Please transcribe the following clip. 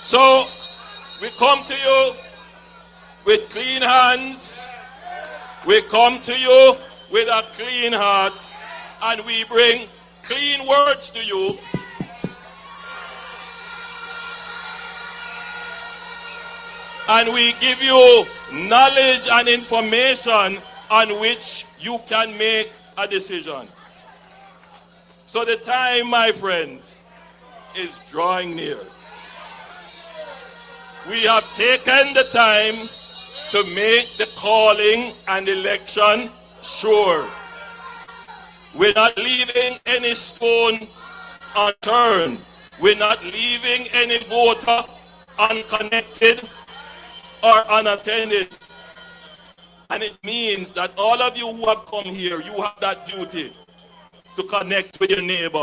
So we come to you with clean hands. We come to you with a clean heart, and we bring clean words to you. And we give you knowledge and information on which you can make a decision. So the time, my friends, is drawing near. We have taken the time to make the calling and election sure. We're not leaving any stone unturned. We're not leaving any voter unconnected or unattended. And it means that all of you who have come here, you have that duty to connect with your neighbor.